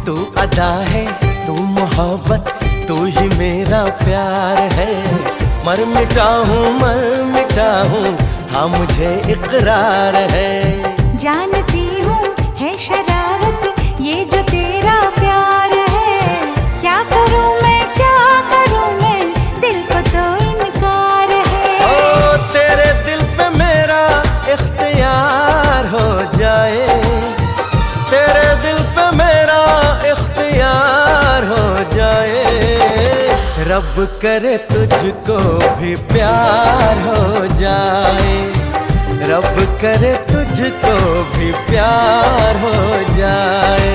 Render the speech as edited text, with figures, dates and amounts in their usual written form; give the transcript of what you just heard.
तू अदा है, तू मोहब्बत, तू ही मेरा प्यार है। मर मिटा हूँ हाँ मुझे इकरार है। जानती हूँ है शरारत ये जो तेरा प्यार है। क्या करूँ मैं दिल को तो इनकार है। ओ तेरे दिल पे मेरा इख्तियार हो जाए, तेरे दिल पे मेरा इख्तियार हो जाए। रब करे तुझको भी प्यार हो जाए, रब करे तुझको भी प्यार हो जाए।